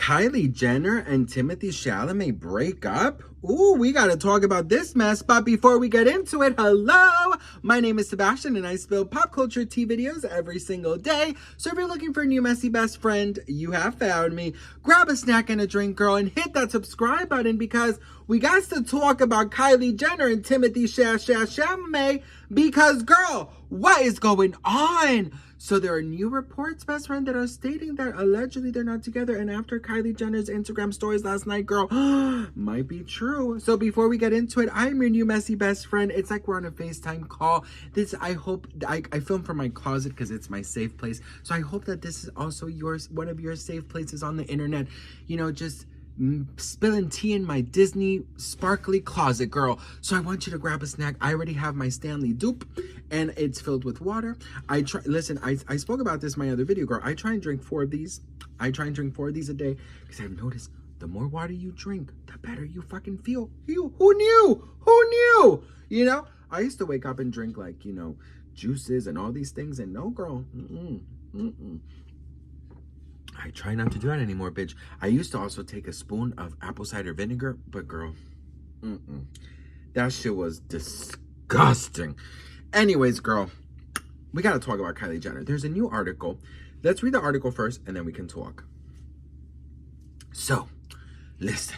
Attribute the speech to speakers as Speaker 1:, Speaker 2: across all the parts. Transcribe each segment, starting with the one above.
Speaker 1: Kylie Jenner and Timothee Chalamet break up? Ooh, we gotta talk about this mess, but before we get into it, hello! My name is Sebastian and I spill pop culture tea videos every single day. So if you're looking for a new messy best friend, you have found me. Grab a snack and a drink, girl, and hit that subscribe button because we got to talk about Kylie Jenner and Timothee Chalamet because, girl, what is going on? So there are new reports, best friend, that are stating that allegedly they're not together. And after Kylie Jenner's Instagram stories last night, girl, might be true. So before we get into it, I'm your new messy best friend. It's like we're on a FaceTime call. I hope I film from my closet because it's my safe place. So I hope that this is also one of your safe places on the internet. You know, just spilling tea in my Disney sparkly closet, girl. So I want you to grab a snack. I already have my Stanley dupe and it's filled with water. I spoke about this in my other video, girl. I try and drink 4 of these. I try and drink 4 of these a day because I've noticed the more water you drink, the better you fucking feel. Who knew? Who knew? You know, I used to wake up and drink like, you know, juices and all these things, and no, girl, I try not to do that anymore, bitch. I used to also take a spoon of apple cider vinegar, but girl, that shit was disgusting. Anyways, girl, we gotta talk about Kylie Jenner. There's a new article. Let's read the article first, and then we can talk. So, listen.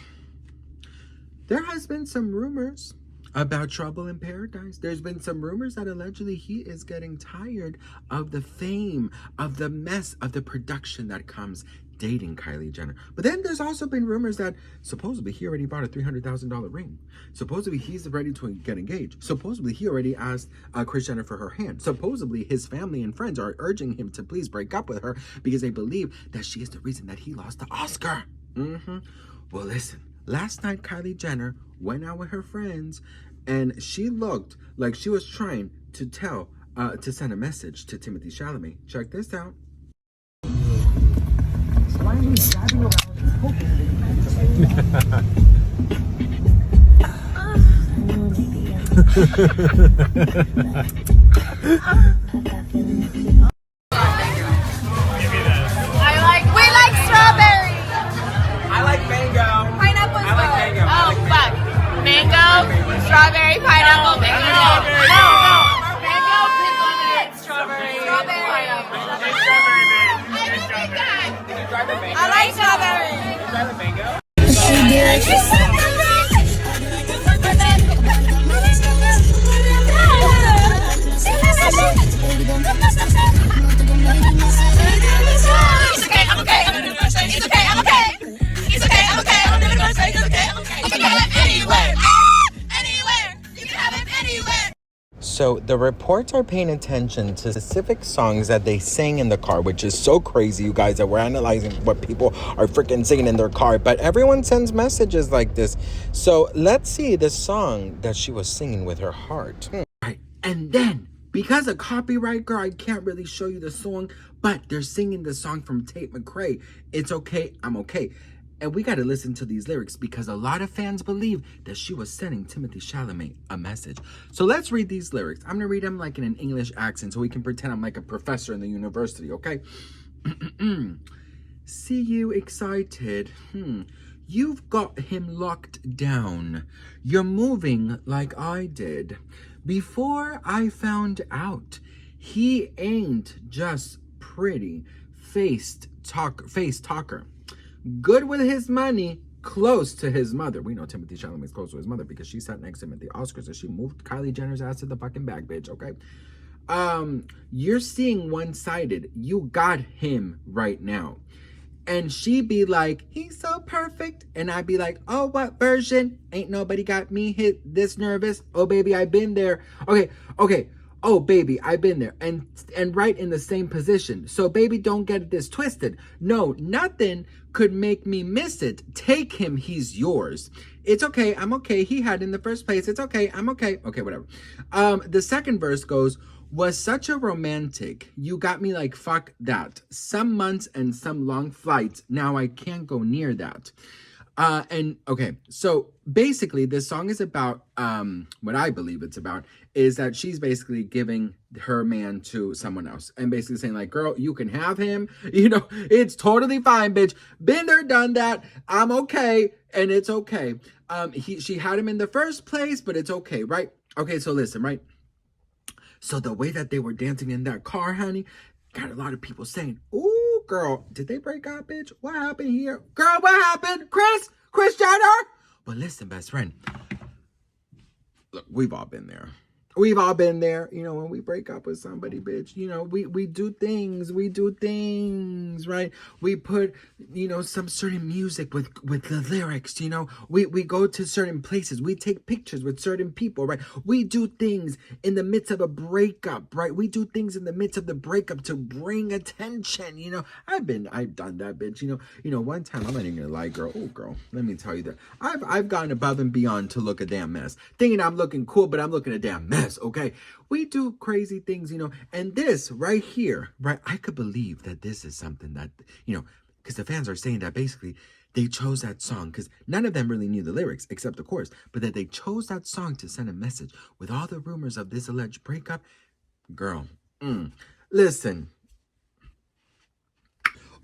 Speaker 1: There has been some rumors about trouble in paradise. There's been some rumors that allegedly he is getting tired of the fame, of the mess, of the production that comes dating Kylie Jenner. But then there's also been rumors that supposedly he already bought a $300,000 ring. Supposedly he's ready to get engaged. Supposedly he already asked Kris Jenner for her hand. Supposedly his family and friends are urging him to please break up with her because they believe that she is the reason that he lost the Oscar. Well, listen, last night Kylie Jenner went out with her friends and she looked like she was trying to send a message to Timothee Chalamet. Check this out. So why are you driving
Speaker 2: We like strawberry.
Speaker 3: I like mango.
Speaker 2: Pineapple.
Speaker 3: I like mango.
Speaker 2: Oh, fuck. Mango, strawberry, pineapple, mango. No. Mango, pink lemonade, strawberry, pineapple. I like strawberry.
Speaker 3: I like mango.
Speaker 1: So the reports are paying attention to specific songs that they sing in the car, which is so crazy, you guys, that we're analyzing what people are freaking singing in their car. But everyone sends messages like this. So let's see the song that she was singing with her heart. Right. And then, because of copyright, girl, I can't really show you the song, but they're singing the song from Tate McRae. It's okay, I'm okay. And we got to listen to these lyrics because a lot of fans believe that she was sending Timothee Chalamet a message. So let's read these lyrics. I'm going to read them like in an English accent so we can pretend I'm like a professor in the university, okay? See you excited. You've got him locked down. You're moving like I did. Before I found out, he ain't just pretty face talker. Good with his money, close to his mother. We know Timothee Chalamet is close to his mother because she sat next to him at the Oscars and she moved Kylie Jenner's ass to the fucking back, bitch, okay? You're seeing one-sided. You got him right now. And she be like, he's so perfect. And I'd be like, oh, what version? Ain't nobody got me hit this nervous. Oh, baby, I've been there. Okay. Oh, baby, I've been there. And right in the same position. So, baby, don't get this twisted. No, nothing could make me miss it. Take him, he's yours. It's okay, I'm okay. He had in the first place. It's okay, I'm okay. Okay, whatever. The second verse goes, was such a romantic. You got me like, fuck that. Some months and some long flights. Now I can't go near that. And okay, so basically this song is about what I believe it's about is that she's basically giving her man to someone else and basically saying like, girl, you can have him, it's totally fine, bitch. Been there, done that. I'm okay, and it's okay. She had him in the first place, but it's okay, right? Okay, so listen, right? So the way that they were dancing in that car, honey, got a lot of people saying, ooh, girl, did they break up, bitch? What happened here? Girl, what happened? Chris Jenner? But listen, best friend, look, we've all been there. We've all been there, when we break up with somebody, bitch, we do things, right? We put, some certain music with the lyrics, we go to certain places, we take pictures with certain people, right? We do things in the midst of a breakup, right? We do things in the midst of the breakup to bring attention, I've done that, bitch, one time, I'm not even gonna lie, girl, let me tell you that, I've gone above and beyond to look a damn mess, thinking I'm looking cool, but I'm looking a damn mess. Okay, we do crazy things, and this right here, right? I could believe that this is something that, because the fans are saying that basically they chose that song because none of them really knew the lyrics except the chorus, but that they chose that song to send a message with all the rumors of this alleged breakup. Girl, listen.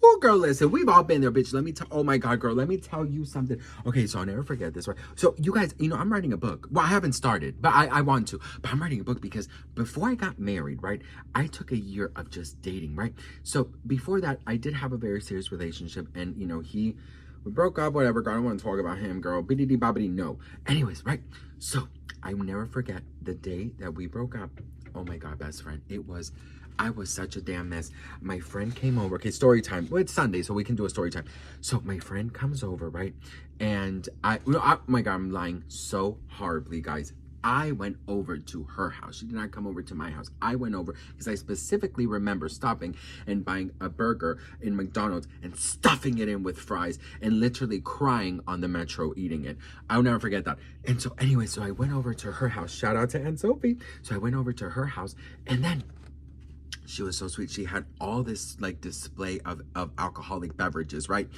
Speaker 1: Oh, girl, listen, we've all been there, bitch. Oh my God, girl, let me tell you something. Okay, so I'll never forget this, right? So you guys, I'm writing a book. Well, I haven't started, but I want to. But I'm writing a book because before I got married, right, I took a year of just dating, right? So before that, I did have a very serious relationship and, we broke up, whatever. Girl, I don't want to talk about him, girl. Biddity bobbity, no. Anyways, right? So I will never forget the day that we broke up. Oh my God, best friend. I was such a damn mess. My friend came over. Okay, story time. Well, it's Sunday, so we can do a story time. So my friend comes over, right? And oh my God, I'm lying so horribly, guys. I went over to her house. She did not come over to my house. I went over because I specifically remember stopping and buying a burger in McDonald's and stuffing it in with fries and literally crying on the metro eating it. I'll never forget that. And so anyway, so I went over to her house. Shout out to Aunt Sophie. So I went over to her house and then she was so sweet. She had all this like display of alcoholic beverages, right?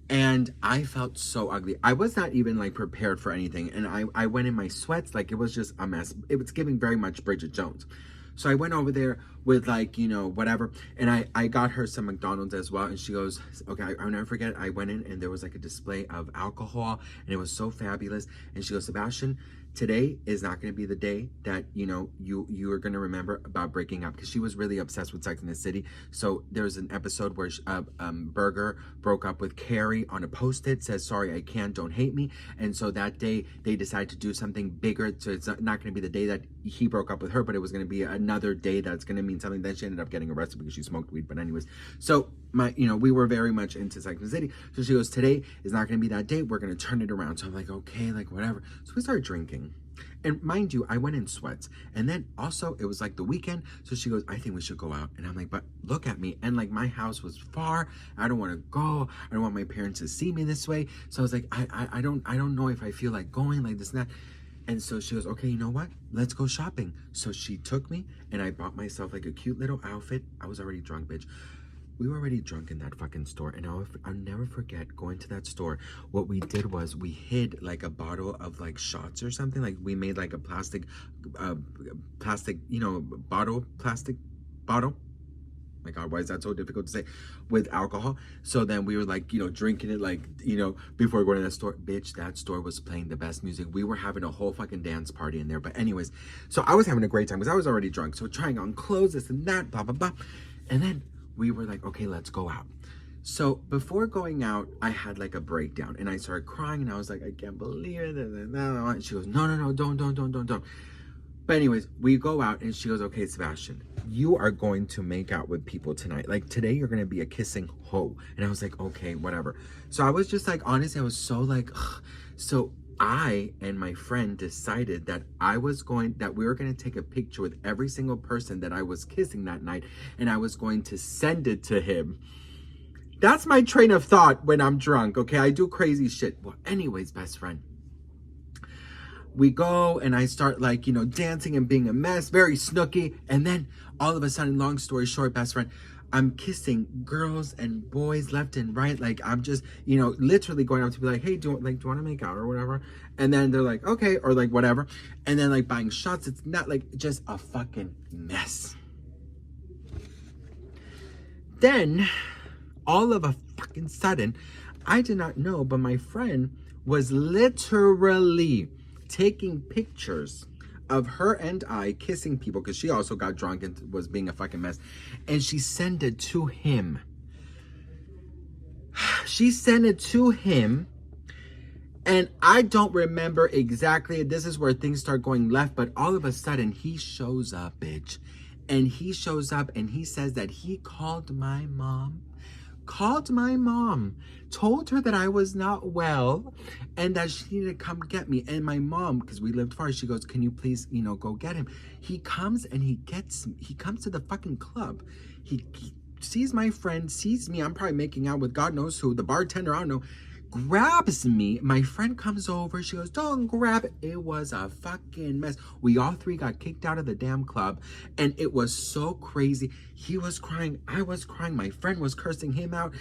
Speaker 1: And I felt so ugly. I was not even like prepared for anything. And I went in my sweats, like it was just a mess. It was giving very much Bridget Jones. So I went over there with like, whatever. And I got her some McDonald's as well. And she goes, okay, I'll never forget. I went in and there was like a display of alcohol and it was so fabulous. And she goes, Sebastian, today is not going to be the day that, you are going to remember about breaking up. Because she was really obsessed with Sex and the City. So there's an episode where Berger broke up with Carrie on a Post-it, says, sorry, I can't, don't hate me. And so that day they decided to do something bigger. So it's not going to be the day that he broke up with her, but it was going to be another day that's going to mean something. Then she ended up getting arrested because she smoked weed. But anyways, so we were very much into Sex and the City. So she goes, today is not going to be that day. We're going to turn it around. So I'm like, okay, like whatever. So we started drinking. And mind you, I went in sweats. And then also it was like the weekend. So she goes, I think we should go out. And I'm like, but look at me. And like my house was far. I don't want to go. I don't want my parents to see me this way. So I was like, I don't know if I feel like going like this and that. And so she goes, okay, you know what? Let's go shopping. So she took me and I bought myself like a cute little outfit. I was already drunk, bitch. We were already drunk in that fucking store. And I'll never forget going to that store. What we did was we hid like a bottle of like shots or something. Like we made like a plastic bottle. My God, why is that so difficult to say? With alcohol. So then we were like, drinking it like, before going to that store. Bitch, that store was playing the best music. We were having a whole fucking dance party in there. But anyways, so I was having a great time because I was already drunk. So trying on clothes, this and that, blah, blah, blah. And then we were like, okay, let's go out. So before going out, I had like a breakdown and I started crying and I was like, I can't believe it. And she goes, no, don't. But anyways, we go out and she goes, okay, Sebastian, you are going to make out with people tonight. Like today, you're going to be a kissing hoe. And I was like, okay, whatever. So I was just like, honestly, I was so like, ugh. So I and my friend decided that we were going to take a picture with every single person that I was kissing that night. And I was going to send it to him. That's my train of thought when I'm drunk. Okay. I do crazy shit. Well, anyways, best friend. We go and I start like, dancing and being a mess, very snooky. And then all of a sudden, long story short, best friend, I'm kissing girls and boys left and right. Like, I'm just, literally going up to be like, hey, do you want to make out or whatever? And then they're like, okay, or like whatever. And then like buying shots. It's not like just a fucking mess. Then all of a fucking sudden, I did not know, but my friend was literally taking pictures of her and I kissing people, because she also got drunk and was being a fucking mess, and she sent it to him. She sent it to him, and I don't remember exactly. This is where things start going left, but all of a sudden he shows up, bitch. And he shows up and he says that he called my mom, told her that I was not well and that she needed to come get me. And my mom, because we lived far, she goes, can you please, go get him? He comes and he comes to the fucking club. He sees my friend, sees me. I'm probably making out with God knows who, the bartender, I don't know. Grabs me. My friend comes over. She goes, don't grab it. It was a fucking mess. We all three got kicked out of the damn club, and it was so crazy. He was crying. I was crying. My friend was cursing him out.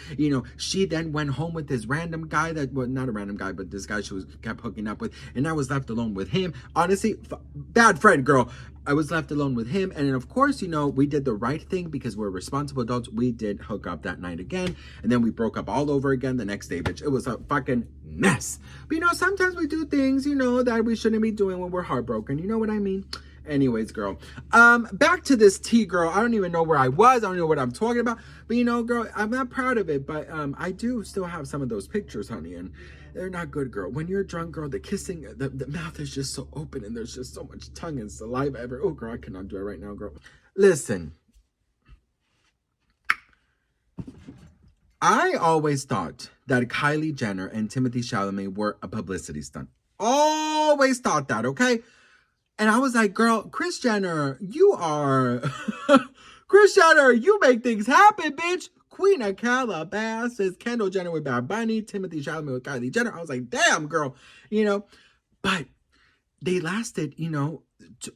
Speaker 1: She then went home with this random guy not a random guy, but this guy she kept hooking up with, and I was left alone with him. Honestly, bad friend, girl. I was left alone with him. And then, of course, we did the right thing because we're responsible adults. We did hook up that night again. And then we broke up all over again the next day, bitch. It was a fucking mess. But, sometimes we do things, that we shouldn't be doing when we're heartbroken. You know what I mean? Anyways, girl. Back to this tea, girl. I don't even know where I was. I don't know what I'm talking about. But, girl, I'm not proud of it. But I do still have some of those pictures, honey. And they're not good, girl. When you're drunk, girl, the kissing, the mouth is just so open and there's just so much tongue and saliva ever. Oh, girl, I cannot do it right now, girl. Listen. I always thought that Kylie Jenner and Timothee Chalamet were a publicity stunt. Always thought that, okay? And I was like, girl, Kris Jenner, you make things happen, bitch. Queen of Calabasas, Kendall Jenner with Bad Bunny, Timothee Chalamet with Kylie Jenner. I was like, damn, girl, but they lasted,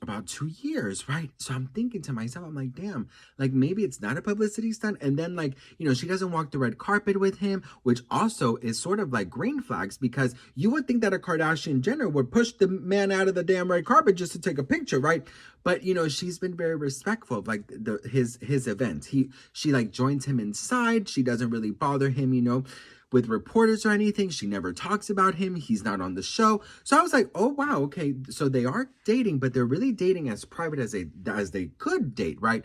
Speaker 1: about 2 years, right? So I'm thinking to myself, I'm like, damn, like maybe it's not a publicity stunt. And then she doesn't walk the red carpet with him, which also is sort of like green flags, because you would think that a Kardashian Jenner would push the man out of the damn red carpet just to take a picture, right? But, she's been very respectful of his events. She joins him inside. She doesn't really bother him, with reporters or anything. She never talks about him. He's not on the show. So I was like, oh, wow, okay. So they are dating, but they're really dating as private as they could date, right?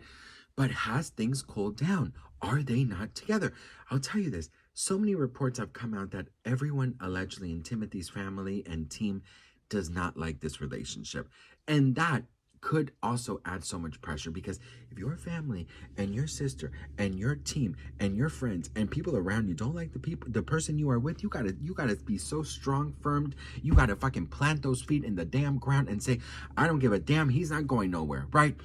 Speaker 1: But has things cooled down? Are they not together? I'll tell you this. So many reports have come out that everyone allegedly in Timothee's family and team does not like this relationship. And that could also add so much pressure, because if your family and your sister and your team and your friends and people around you don't like the person you are with, you gotta be so strong, firm. You gotta fucking plant those feet in the damn ground and say, I don't give a damn, he's not going nowhere, right?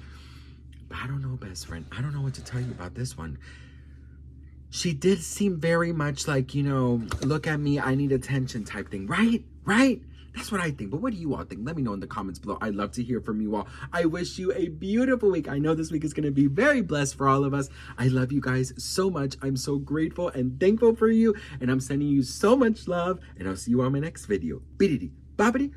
Speaker 1: But I don't know, best friend. I don't know what to tell you about this one. She did seem very much like, look at me, I need attention type thing, right? That's what I think. But what do you all think? Let me know in the comments below. I'd love to hear from you all. I wish you a beautiful week. I know this week is going to be very blessed for all of us. I love you guys so much. I'm so grateful and thankful for you. And I'm sending you so much love. And I'll see you on my next video. Bididi, bobbidi.